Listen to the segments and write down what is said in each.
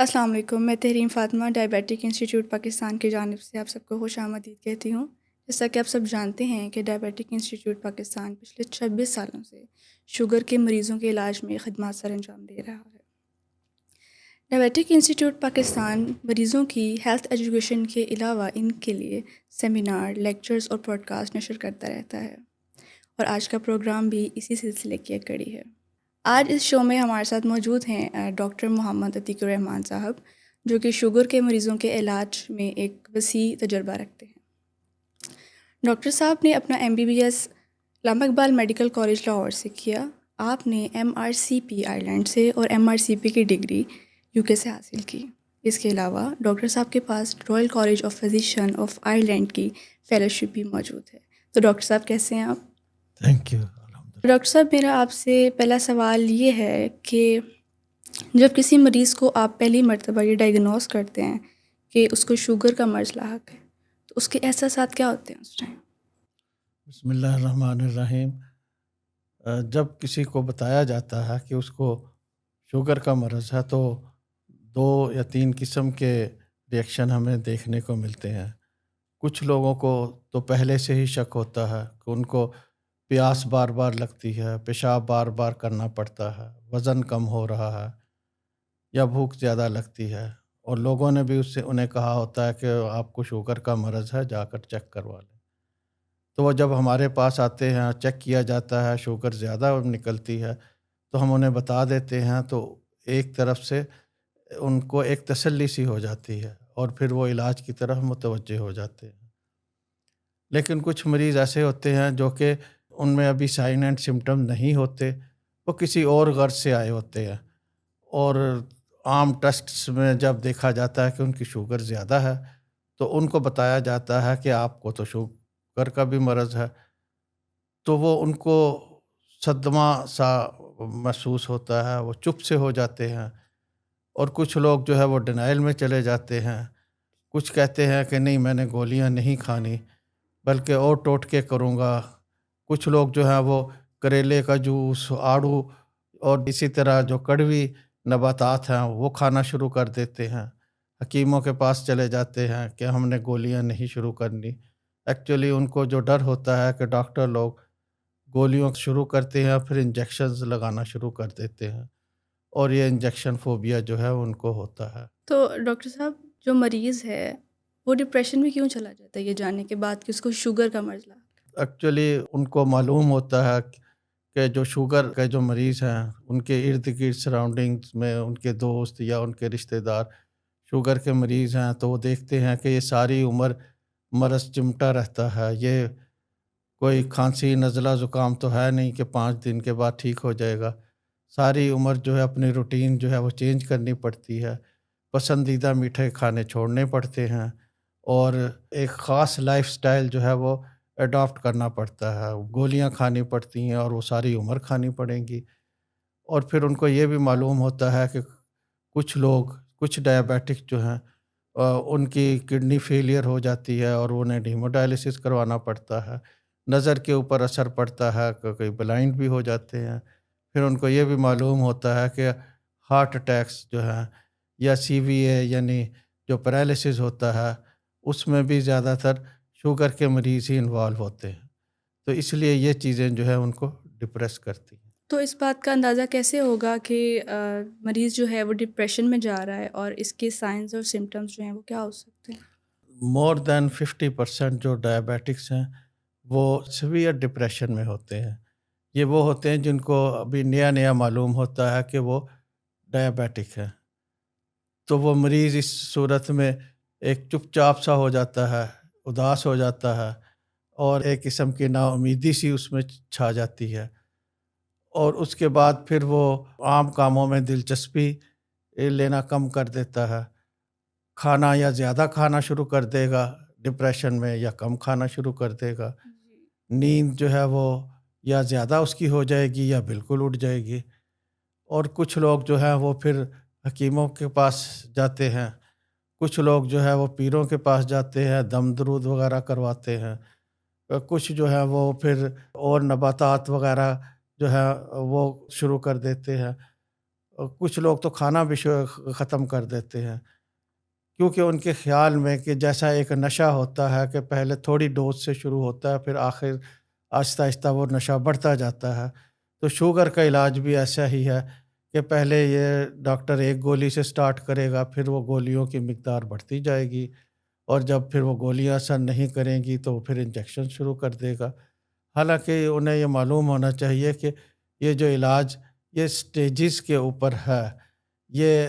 السلام علیکم، میں تحریم فاطمہ ڈائبیٹک انسٹیٹیوٹ پاکستان کی جانب سے آپ سب کو خوش آمدید کہتی ہوں۔ جیسا کہ آپ سب جانتے ہیں کہ ڈائبیٹک انسٹیٹیوٹ پاکستان پچھلے 26 سالوں سے شوگر کے مریضوں کے علاج میں خدمات سر انجام دے رہا ہے۔ ڈائبیٹک انسٹیٹیوٹ پاکستان مریضوں کی ہیلتھ ایجوکیشن کے علاوہ ان کے لیے سیمینار، لیکچرز اور پوڈ کاسٹ نشر کرتا رہتا ہے، اور آج کا پروگرام بھی اسی سلسلے کی ایک کڑی ہے۔ آج اس شو میں ہمارے ساتھ موجود ہیں ڈاکٹر محمد عتیق الرحمان صاحب، جو کہ شوگر کے مریضوں کے علاج میں ایک وسیع تجربہ رکھتے ہیں۔ ڈاکٹر صاحب نے اپنا MBBS علامہ اقبال میڈیکل کالج لاہور سے کیا۔ آپ نے MRCP آئرلینڈ سے اور MRCP کی ڈگری UK سے حاصل کی۔ اس کے علاوہ ڈاکٹر صاحب کے پاس royal college of physician of Ireland کی فیلوشپ بھی موجود ہے۔ تو ڈاکٹر صاحب کیسے ہیں آپ؟ Thank you. ڈاکٹر صاحب، میرا آپ سے پہلا سوال یہ ہے کہ جب کسی مریض کو آپ پہلی مرتبہ یہ ڈائگنوز کرتے ہیں کہ اس کو شوگر کا مرض لاحق ہے، تو اس کے احساسات کیا ہوتے ہیں اس ٹائم؟ بسم اللہ الرحمن الرحیم۔ جب کسی کو بتایا جاتا ہے کہ اس کو شوگر کا مرض ہے تو 2 یا 3 قسم کے ریئیکشن ہمیں دیکھنے کو ملتے ہیں۔ کچھ لوگوں کو تو پہلے سے ہی شک ہوتا ہے کہ ان کو پیاس بار بار لگتی ہے، پیشاب بار بار کرنا پڑتا ہے، وزن کم ہو رہا ہے یا بھوک زیادہ لگتی ہے، اور لوگوں نے بھی اس سے انہیں کہا ہوتا ہے کہ آپ کو شوگر کا مرض ہے، جا کر چیک کروا لیں۔ تو وہ جب ہمارے پاس آتے ہیں، چیک کیا جاتا ہے، شوگر زیادہ نکلتی ہے تو ہم انہیں بتا دیتے ہیں، تو ایک طرف سے ان کو ایک تسلی سی ہو جاتی ہے اور پھر وہ علاج کی طرف متوجہ ہو جاتے ہیں۔ لیکن کچھ مریض ایسے ہوتے ہیں جو کہ ان میں ابھی سائن اینڈ سمٹم نہیں ہوتے، وہ کسی اور غرض سے آئے ہوتے ہیں، اور عام ٹیسٹس میں جب دیکھا جاتا ہے کہ ان کی شوگر زیادہ ہے تو ان کو بتایا جاتا ہے کہ آپ کو تو شوگر کا بھی مرض ہے، تو وہ ان کو صدمہ سا محسوس ہوتا ہے، وہ چپ سے ہو جاتے ہیں، اور کچھ لوگ جو ہے وہ ڈینائل میں چلے جاتے ہیں۔ کچھ کہتے ہیں کہ نہیں، میں نے گولیاں نہیں کھانی بلکہ اور ٹوٹکے کروں گا۔ کچھ لوگ جو ہیں وہ کریلے کا جوس، آڑو اور اسی طرح جو کڑوی نباتات ہیں وہ کھانا شروع کر دیتے ہیں۔ حکیموں کے پاس چلے جاتے ہیں کہ ہم نے گولیاں نہیں شروع کرنی۔ ایکچولی ان کو جو ڈر ہوتا ہے کہ ڈاکٹر لوگ گولیوں شروع کرتے ہیں، پھر انجیکشنز لگانا شروع کر دیتے ہیں، اور یہ انجیکشن فوبیا جو ہے ان کو ہوتا ہے۔ تو ڈاکٹر صاحب، جو مریض ہے وہ ڈپریشن میں کیوں چلا جاتا ہے یہ جاننے کے بعد کہ اس کو شوگر کا مرض لاحق ہے؟ ایکچولی ان کو معلوم ہوتا ہے کہ جو شوگر کے جو مریض ہیں ان کے ارد گرد سراؤنڈنگز میں ان کے دوست یا ان کے رشتہ دار شوگر کے مریض ہیں، تو وہ دیکھتے ہیں کہ یہ ساری عمر مرض چمٹا رہتا ہے، یہ کوئی کھانسی نزلہ زکام تو ہے نہیں کہ 5 دن کے بعد ٹھیک ہو جائے گا۔ ساری عمر جو ہے اپنی روٹین جو ہے وہ چینج کرنی پڑتی ہے، پسندیدہ میٹھے کھانے چھوڑنے پڑتے ہیں، اور ایک خاص لائف سٹائل جو ہے وہ اڈاپٹ کرنا پڑتا ہے۔ گولیاں کھانی پڑتی ہیں اور وہ ساری عمر کھانی پڑیں گی۔ اور پھر ان کو یہ بھی معلوم ہوتا ہے کہ کچھ ڈائبیٹک جو ہیں ان کی کڈنی فیلئر ہو جاتی ہے اور انہیں ہیموڈائلسس کروانا پڑتا ہے۔ نظر کے اوپر اثر پڑتا ہے، کئی بلائنڈ بھی ہو جاتے ہیں۔ پھر ان کو یہ بھی معلوم ہوتا ہے کہ ہارٹ اٹیکس جو ہیں یا CVA یعنی جو پیرالسس ہوتا ہے، اس میں بھی زیادہ تر شوگر کے مریض ہی انوالو ہوتے ہیں، تو اس لیے یہ چیزیں جو ہے ان کو ڈپریس کرتی ہیں۔ تو اس بات کا اندازہ کیسے ہوگا کہ مریض جو ہے وہ ڈپریشن میں جا رہا ہے، اور اس کے سائنز اور سمٹمز جو ہیں وہ کیا ہو سکتے ہیں؟ مور دین 50% جو ڈائبیٹکس ہیں وہ سیویئر ڈپریشن میں ہوتے ہیں۔ یہ وہ ہوتے ہیں جن کو ابھی نیا معلوم ہوتا ہے کہ وہ ڈائبیٹک ہے، تو وہ مریض اس صورت میں ایک چپ چاپ سا ہو جاتا ہے، اداس ہو جاتا ہے، اور ایک قسم کی نا امیدی سی اس میں چھا جاتی ہے، اور اس کے بعد پھر وہ عام کاموں میں دلچسپی لینا کم کر دیتا ہے۔ کھانا یا زیادہ کھانا شروع کر دے گا ڈپریشن میں، یا کم کھانا شروع کر دے گا۔ نیند جو ہے وہ یا زیادہ اس کی ہو جائے گی یا بالکل اٹھ جائے گی۔ اور کچھ لوگ جو ہیں وہ پھر حکیموں کے پاس جاتے ہیں، کچھ لوگ جو ہے وہ پیروں کے پاس جاتے ہیں، دم درود وغیرہ کرواتے ہیں، کچھ جو ہے وہ پھر اور نباتات وغیرہ جو ہے وہ شروع کر دیتے ہیں، کچھ لوگ تو کھانا بھی ختم کر دیتے ہیں، کیونکہ ان کے خیال میں کہ جیسا ایک نشہ ہوتا ہے کہ پہلے تھوڑی ڈوز سے شروع ہوتا ہے، پھر آخر آہستہ آہستہ وہ نشہ بڑھتا جاتا ہے۔ تو شوگر کا علاج بھی ایسا ہی ہے کہ پہلے یہ ڈاکٹر ایک گولی سے سٹارٹ کرے گا، پھر وہ گولیوں کی مقدار بڑھتی جائے گی، اور جب پھر وہ گولیاں اثر نہیں کریں گی تو پھر انجیکشن شروع کر دے گا۔ حالانکہ انہیں یہ معلوم ہونا چاہیے کہ یہ جو علاج یہ سٹیجز کے اوپر ہے، یہ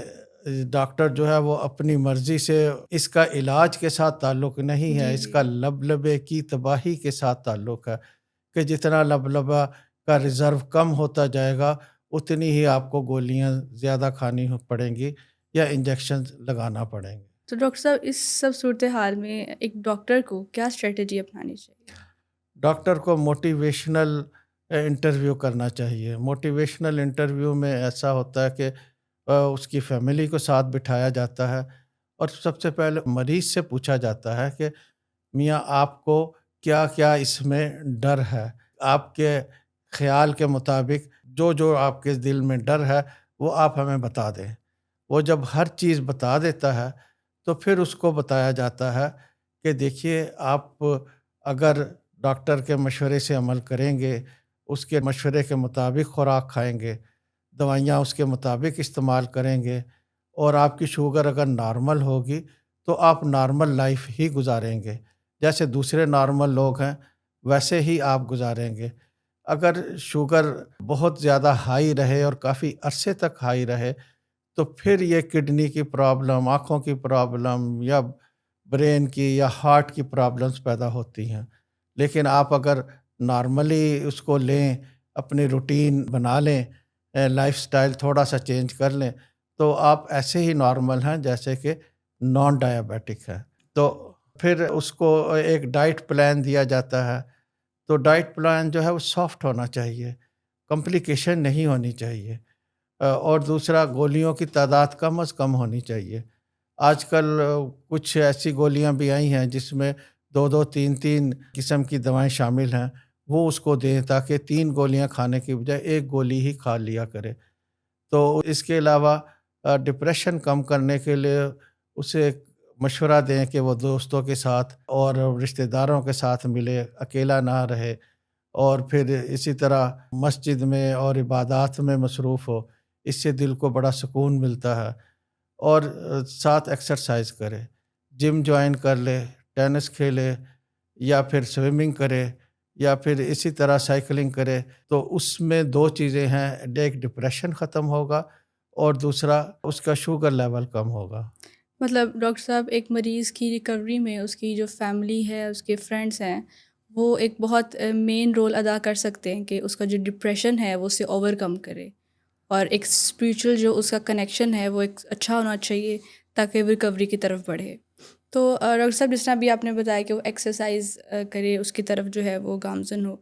ڈاکٹر جو ہے وہ اپنی مرضی سے، اس کا علاج کے ساتھ تعلق نہیں ہے، جی اس جی کا لبلبے کی تباہی کے ساتھ تعلق ہے کہ جتنا لبلبہ کا ریزرو کم ہوتا جائے گا اتنی ہی آپ کو گولیاں زیادہ کھانی پڑیں گی یا انجیکشن لگانا پڑیں گے۔ تو ڈاکٹر صاحب اس سب صورتحال میں ایک ڈاکٹر کو کیا اسٹریٹجی اپنانی چاہیے؟ ڈاکٹر کو موٹیویشنل انٹرویو کرنا چاہیے۔ موٹیویشنل انٹرویو میں ایسا ہوتا ہے کہ اس کی فیملی کو ساتھ بٹھایا جاتا ہے، اور سب سے پہلے مریض سے پوچھا جاتا ہے کہ میاں آپ کو کیا کیا اس میں ڈر ہے، آپ کے خیال کے مطابق جو جو آپ کے دل میں ڈر ہے وہ آپ ہمیں بتا دیں۔ وہ جب ہر چیز بتا دیتا ہے تو پھر اس کو بتایا جاتا ہے کہ دیکھیے آپ اگر ڈاکٹر کے مشورے سے عمل کریں گے، اس کے مشورے کے مطابق خوراک کھائیں گے، دوائیاں اس کے مطابق استعمال کریں گے، اور آپ کی شوگر اگر نارمل ہوگی تو آپ نارمل لائف ہی گزاریں گے، جیسے دوسرے نارمل لوگ ہیں ویسے ہی آپ گزاریں گے۔ اگر شوگر بہت زیادہ ہائی رہے اور کافی عرصے تک ہائی رہے تو پھر یہ کڈنی کی پرابلم، آنکھوں کی پرابلم، یا برین کی یا ہارٹ کی پرابلمز پیدا ہوتی ہیں۔ لیکن آپ اگر نارملی اس کو لیں، اپنی روٹین بنا لیں، لائف سٹائل تھوڑا سا چینج کر لیں، تو آپ ایسے ہی نارمل ہیں جیسے کہ نان ڈائبیٹک ہے۔ تو پھر اس کو ایک ڈائٹ پلان دیا جاتا ہے، تو ڈائٹ پلان جو ہے وہ سافٹ ہونا چاہیے، کمپلیکیشن نہیں ہونی چاہیے، اور دوسرا گولیوں کی تعداد کم از کم ہونی چاہیے۔ آج کل کچھ ایسی گولیاں بھی آئی ہیں جس میں دو دو تین تین قسم کی دوائیں شامل ہیں، وہ اس کو دیں تاکہ 3 گولیاں کھانے کی بجائے 1 گولی ہی کھا لیا کرے۔ تو اس کے علاوہ ڈپریشن کم کرنے کے لیے اسے مشورہ دیں کہ وہ دوستوں کے ساتھ اور رشتہ داروں کے ساتھ ملے، اکیلا نہ رہے، اور پھر اسی طرح مسجد میں اور عبادات میں مصروف ہو، اس سے دل کو بڑا سکون ملتا ہے، اور ساتھ ایکسرسائز کرے، جم جوائن کر لے، ٹینس کھیلے، یا پھر سوئمنگ کرے، یا پھر اسی طرح سائیکلنگ کرے۔ تو اس میں 2 چیزیں ہیں، ایک ڈپریشن ختم ہوگا اور دوسرا اس کا شوگر لیول کم ہوگا۔ مطلب ڈاکٹر صاحب ایک مریض کی ریکوری میں اس کی جو فیملی ہے، اس کے فرینڈس ہیں، وہ ایک بہت مین رول ادا کر سکتے ہیں کہ اس کا جو ڈپریشن ہے وہ اسے اوور کم کرے، اور ایک اسپریچول جو اس کا کنیکشن ہے وہ ایک اچھا ہونا چاہیے تاکہ وہ ریکوری کی طرف بڑھے۔ تو ڈاکٹر صاحب جس طرح بھی آپ نے بتایا کہ وہ ایکسرسائز کرے، اس کی طرف جو ہے وہ گامزن ہو،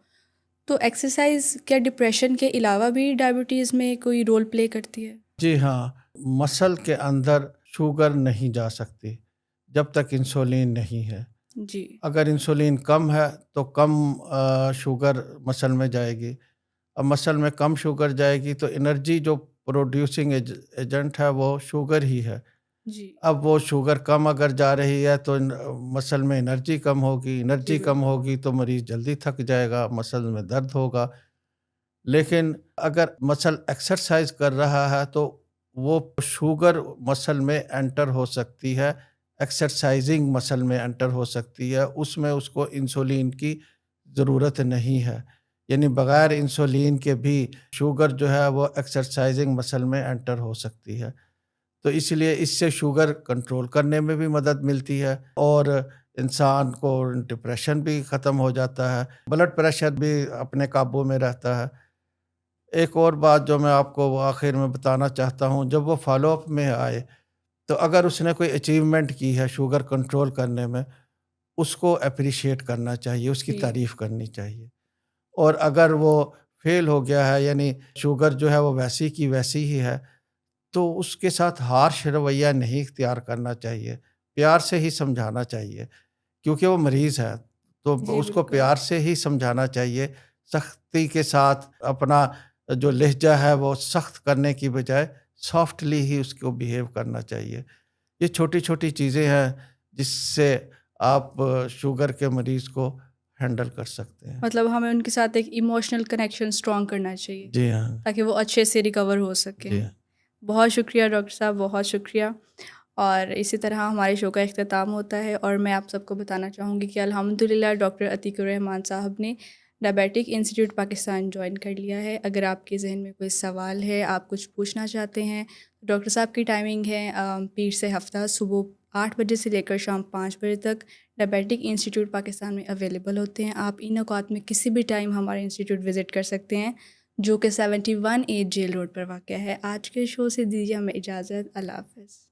تو ایکسرسائز کیا ڈپریشن کے علاوہ بھی ڈائبٹیز میں کوئی رول پلے کرتی ہے؟ جی ہاں، مسل کے اندر شوگر نہیں جا سکتی جب تک انسولین نہیں ہے۔ جی اگر انسولین کم ہے تو کم شوگر مسل میں جائے گی۔ اب مسل میں کم شوگر جائے گی تو انرجی جو پروڈیوسنگ ایجنٹ ہے وہ شوگر ہی ہے۔ جی اب وہ شوگر کم اگر جا رہی ہے تو مسل میں انرجی کم ہوگی، جی انرجی کم بالکل ہوگی تو مریض جلدی تھک جائے گا، مسل میں درد ہوگا۔ لیکن اگر مسل ایکسرسائز کر رہا ہے تو وہ شوگر مسل میں انٹر ہو سکتی ہے، ایکسرسائزنگ مسل میں انٹر ہو سکتی ہے، اس میں اس کو انسولین کی ضرورت نہیں ہے، یعنی بغیر انسولین کے بھی شوگر جو ہے وہ ایکسرسائزنگ مسل میں انٹر ہو سکتی ہے۔ تو اس لیے اس سے شوگر کنٹرول کرنے میں بھی مدد ملتی ہے، اور انسان کو ڈپریشن بھی ختم ہو جاتا ہے، بلڈ پریشر بھی اپنے قابو میں رہتا ہے۔ ایک اور بات جو میں آپ کو آخر میں بتانا چاہتا ہوں، جب وہ فالو اپ میں آئے تو اگر اس نے کوئی اچیومنٹ کی ہے شوگر کنٹرول کرنے میں، اس کو اپریشیٹ کرنا چاہیے، اس کی جی تعریف کرنی چاہیے۔ اور اگر وہ فیل ہو گیا ہے، یعنی شوگر جو ہے وہ ویسی کی ویسی ہی ہے، تو اس کے ساتھ ہارش رویہ نہیں اختیار کرنا چاہیے، پیار سے ہی سمجھانا چاہیے، کیونکہ وہ مریض ہے تو جی اس کو بالکل پیار سے ہی سمجھانا چاہیے، سختی کے ساتھ اپنا جو لہجہ ہے وہ سخت کرنے کی بجائے سافٹلی ہی اس کو بیہیو کرنا چاہیے. یہ چھوٹی چھوٹی چیزیں ہیں جس سے آپ شوگر کے مریض کو ہینڈل کر سکتے ہیں. مطلب ہمیں ان کے ساتھ ایک ایموشنل کنیکشن اسٹرانگ کرنا چاہیے جی ہاں. تاکہ وہ اچھے سے ریکور ہو سکیں. جی ہاں. بہت شکریہ ڈاکٹر صاحب، بہت شکریہ. اور اسی طرح ہمارے شو کا اختتام ہوتا ہے، اور میں آپ سب کو بتانا چاہوں گی کہ الحمدللہ ڈاکٹر عتیق الرحمان صاحب نے ڈائبیٹک انسٹیٹیوٹ پاکستان جوائن کر لیا ہے. اگر آپ کے ذہن میں کوئی سوال ہے، آپ کچھ پوچھنا چاہتے ہیں، ڈاکٹر صاحب کی ٹائمنگ ہے پیر سے ہفتہ صبح 8 بجے سے لے کر شام 5 بجے تک ڈائبیٹک انسٹیٹیوٹ پاکستان میں اویلیبل ہوتے ہیں. آپ ان اوقات میں کسی بھی ٹائم ہمارے انسٹیٹیوٹ وزٹ کر سکتے ہیں، جو کہ 71A جیل روڈ پر واقع ہے. آج کے شو سے دیجیے ہمیں اجازت. اللہ حافظ.